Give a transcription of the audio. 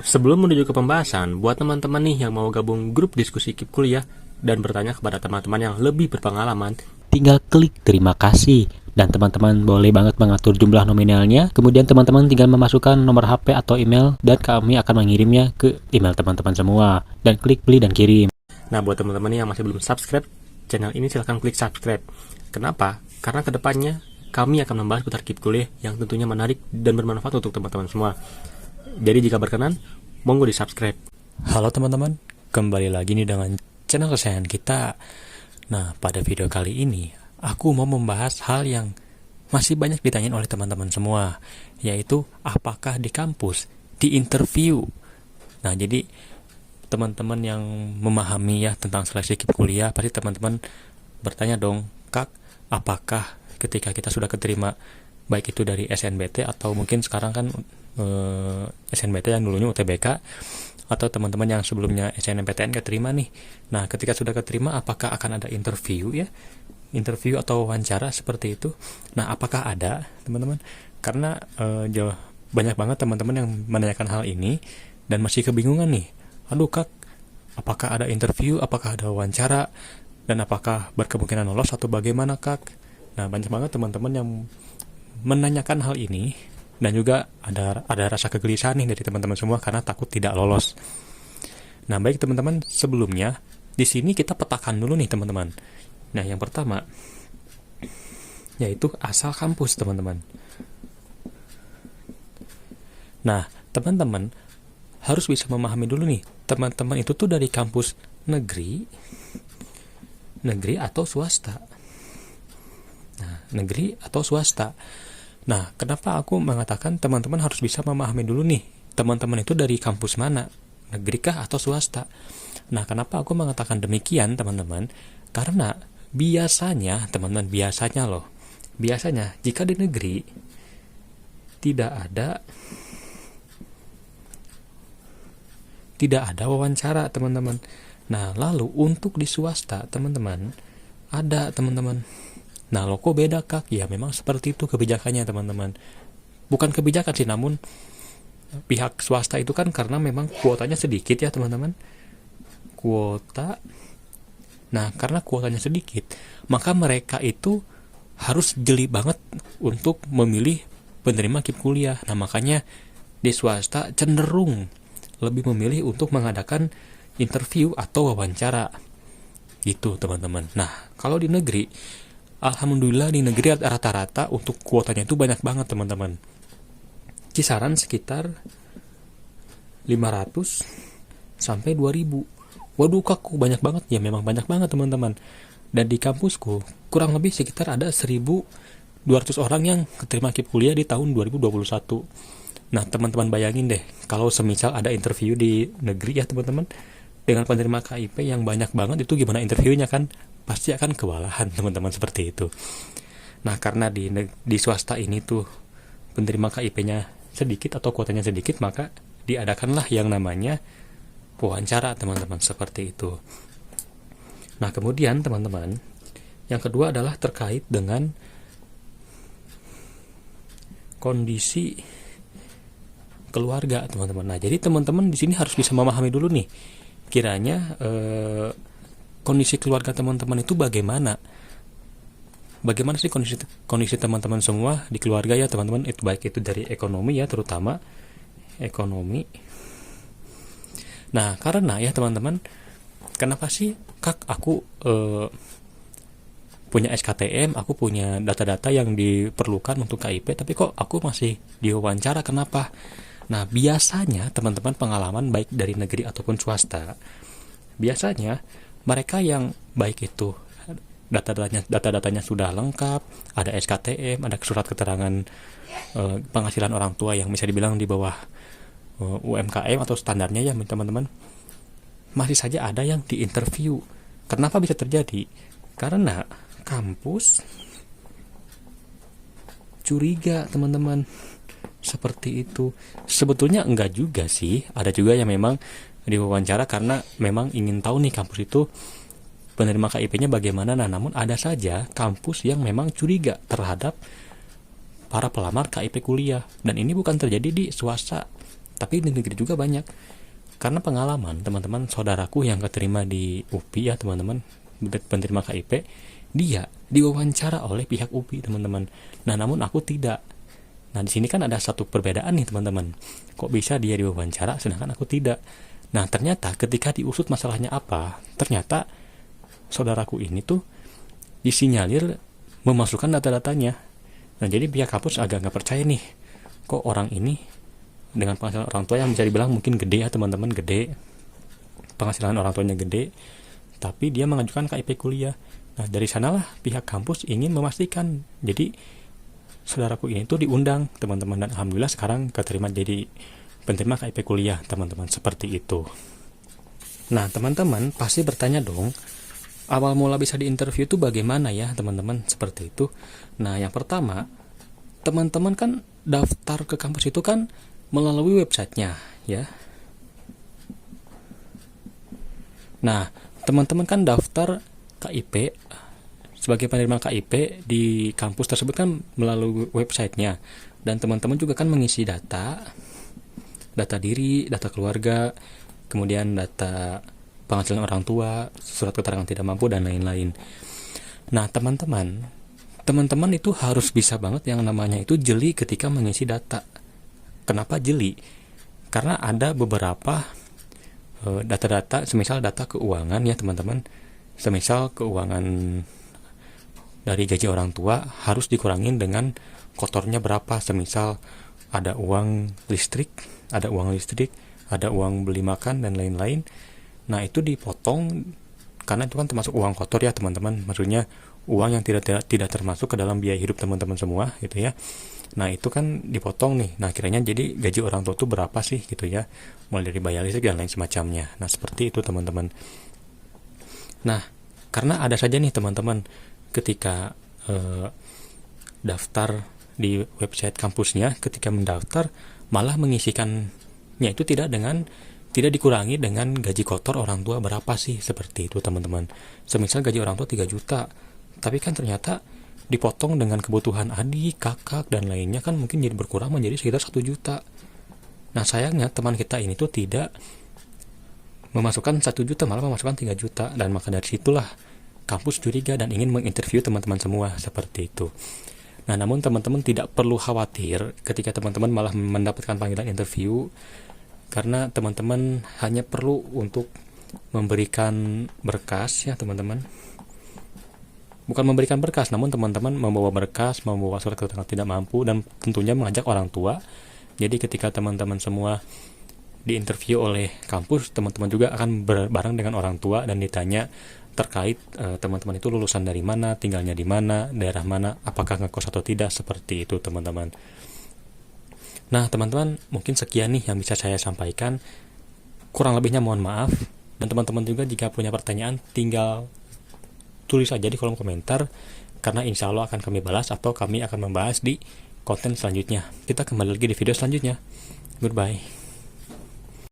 Sebelum menuju ke pembahasan, buat teman-teman nih yang mau gabung grup diskusi KIP kuliah dan bertanya kepada teman-teman yang lebih berpengalaman, tinggal klik terima kasih. Dan teman-teman boleh banget mengatur jumlah nominalnya. Kemudian teman-teman tinggal memasukkan nomor HP atau email dan kami akan mengirimnya ke email teman-teman semua. Dan klik beli dan kirim. nah buat teman-teman nih yang masih belum subscribe channel ini, silahkan klik subscribe. Kenapa? Karena kedepannya kami akan membahas putar KIP kuliah yang tentunya menarik dan bermanfaat untuk teman-teman semua. Jadi jika berkenan, monggo di subscribe. Halo teman-teman, kembali lagi nih dengan channel kesayangan kita. Nah, pada video kali ini aku mau membahas hal yang masih banyak ditanyain oleh teman-teman semua, yaitu apakah di kampus di interview. Nah, jadi teman-teman yang memahami ya tentang seleksi KIP kuliah, pasti teman-teman bertanya dong, Kak, apakah ketika kita sudah keterima, baik itu dari SNBT atau mungkin sekarang kan SNBT yang dulunya UTBK, atau teman-teman yang sebelumnya SNMPTN keterima nih. Nah, ketika sudah keterima, apakah akan ada interview ya? Interview atau wawancara seperti itu. Nah, apakah ada, teman-teman? Karena banyak banget teman-teman yang menanyakan hal ini dan masih kebingungan nih. Aduh, Kak, apakah ada interview, apakah ada wawancara, dan apakah berkemungkinan lolos atau bagaimana, Kak? Nah, banyak banget teman-teman yang menanyakan hal ini. Dan juga ada rasa kegelisahan nih dari teman-teman semua karena takut tidak lolos. Nah, baik teman-teman, sebelumnya di sini kita petakan dulu nih teman-teman. Nah, yang pertama yaitu asal kampus, teman-teman. Nah, teman-teman harus bisa memahami dulu nih, teman-teman itu tuh dari kampus negeri atau swasta. Nah, negeri atau swasta. Nah, kenapa aku mengatakan teman-teman harus bisa memahami dulu nih, teman-teman itu dari kampus mana, negeri kah atau swasta? Nah, kenapa aku mengatakan demikian, teman-teman? Karena biasanya, teman-teman, biasanya jika di negeri tidak ada wawancara, teman-teman. Nah, lalu untuk di swasta, teman-teman, ada, teman-teman. Nah, lo kok beda, Kak? Ya, memang seperti itu kebijakannya, teman-teman. Bukan kebijakan sih, namun pihak swasta itu kan karena memang kuotanya sedikit ya, teman-teman. Nah, karena kuotanya sedikit, maka mereka itu harus jeli banget untuk memilih penerima KIP kuliah. Nah, makanya di swasta cenderung lebih memilih untuk mengadakan interview atau wawancara. Gitu, teman-teman. Nah, kalau di negeri, alhamdulillah di negeri rata-rata untuk kuotanya itu banyak banget, teman-teman. Kisaran sekitar 500 sampai 2000. Waduh, Kak, banyak banget. Ya, memang banyak banget, teman-teman. Dan di kampusku kurang lebih sekitar ada 1200 orang yang keterima KIP kuliah di tahun 2021. Nah, teman-teman bayangin deh, kalau semisal ada interview di negeri ya, teman-teman, dengan penerima KIP yang banyak banget, itu gimana interviewnya kan? Pasti akan kewalahan, teman-teman, seperti itu. Nah, karena di swasta ini tuh penerima KIP-nya sedikit atau kuotanya sedikit, maka diadakanlah yang namanya wawancara, teman-teman, seperti itu. Nah, kemudian teman-teman, yang kedua adalah terkait dengan kondisi keluarga, teman-teman. Nah, jadi teman-teman di sini harus bisa memahami dulu nih, kiranya kondisi keluarga teman-teman itu bagaimana? Bagaimana sih kondisi teman-teman semua di keluarga ya, teman-teman? Itu baik itu dari ekonomi ya, terutama ekonomi. Nah, karena ya, teman-teman, kenapa sih, Kak, aku punya SKTM, aku punya data-data yang diperlukan untuk KIP, tapi kok aku masih diwawancara, kenapa? Nah, biasanya teman-teman pengalaman baik dari negeri ataupun swasta, biasanya mereka yang baik itu data-datanya sudah lengkap, ada SKTM, ada surat keterangan penghasilan orang tua yang bisa dibilang di bawah UMKM atau standarnya ya, teman-teman, masih saja ada yang diinterview. Kenapa bisa terjadi? Karena kampus curiga, teman-teman, seperti itu. Sebetulnya enggak juga sih, ada juga yang memang diwawancara karena memang ingin tahu nih kampus itu penerima KIP-nya bagaimana. Nah, namun ada saja kampus yang memang curiga terhadap para pelamar KIP kuliah, dan ini bukan terjadi di swasta, tapi di negeri juga banyak. Karena pengalaman teman-teman saudaraku yang keterima di UPI ya teman-teman, penerima KIP, dia diwawancara oleh pihak UPI teman-teman. Nah namun aku tidak. Nah di sini kan ada satu perbedaan nih teman-teman. Kok bisa dia diwawancara sedangkan aku tidak? Nah ternyata ketika diusut masalahnya apa, ternyata saudaraku ini tuh disinyalir memasukkan data-datanya. Nah jadi pihak kampus agak nggak percaya nih, kok orang ini dengan penghasilan orang tua yang bisa dibilang mungkin gede ya teman-teman, gede, penghasilan orang tuanya gede, tapi dia mengajukan KIP kuliah. Nah dari sanalah pihak kampus ingin memastikan. Jadi saudaraku ini tuh diundang teman-teman, dan alhamdulillah sekarang keterima jadi penerima KIP kuliah teman-teman, seperti itu. Nah teman-teman pasti bertanya dong, awal mula bisa diinterview itu bagaimana ya teman-teman, seperti itu. Nah yang pertama, teman-teman kan daftar ke kampus itu kan melalui websitenya ya. Nah teman-teman kan daftar KIP sebagai penerima KIP di kampus tersebut kan melalui websitenya, dan teman-teman juga kan mengisi data diri, data keluarga, kemudian data penghasilan orang tua, surat keterangan tidak mampu, dan lain-lain. Nah teman-teman itu harus bisa banget yang namanya itu jeli ketika mengisi data. Kenapa jeli? Karena ada beberapa data-data, semisal data keuangan ya teman-teman, semisal keuangan dari gaji orang tua harus dikurangin dengan kotornya berapa, semisal ada uang listrik, ada uang beli makan dan lain-lain. Nah itu dipotong karena itu kan termasuk uang kotor ya teman-teman, maksudnya uang yang tidak termasuk ke dalam biaya hidup teman-teman semua gitu ya. Nah itu kan dipotong nih. Nah kiranya jadi gaji orang tua itu berapa sih gitu ya, mulai dari bayar listrik dan lain semacamnya. Nah seperti itu teman-teman. Nah karena ada saja nih teman-teman ketika daftar di website kampusnya, ketika mendaftar malah mengisikannya itu tidak dikurangi dengan gaji kotor orang tua berapa sih, seperti itu teman-teman. Semisal gaji orang tua 3 juta, tapi kan ternyata dipotong dengan kebutuhan adik, kakak, dan lainnya kan mungkin jadi berkurang menjadi sekitar 1 juta. Nah sayangnya teman kita ini tuh tidak memasukkan 1 juta, malah memasukkan 3 juta, dan maka dari situlah kampus curiga dan ingin menginterview teman-teman semua, seperti itu. Nah namun teman-teman tidak perlu khawatir ketika teman-teman malah mendapatkan panggilan interview, karena teman-teman hanya perlu untuk memberikan berkas ya teman-teman. Bukan memberikan berkas, namun teman-teman membawa berkas, membawa surat keterangan tidak mampu, dan tentunya mengajak orang tua. Jadi ketika teman-teman semua diinterview oleh kampus, teman-teman juga akan bareng dengan orang tua dan ditanya terkait teman-teman itu lulusan dari mana, tinggalnya di mana, daerah mana, apakah ngekos atau tidak, seperti itu teman-teman. Nah teman-teman, mungkin sekian nih yang bisa saya sampaikan. Kurang lebihnya mohon maaf. Dan teman-teman juga jika punya pertanyaan tinggal tulis aja di kolom komentar, karena insya Allah akan kami balas atau kami akan membahas di konten selanjutnya. Kita kembali lagi di video selanjutnya. Goodbye.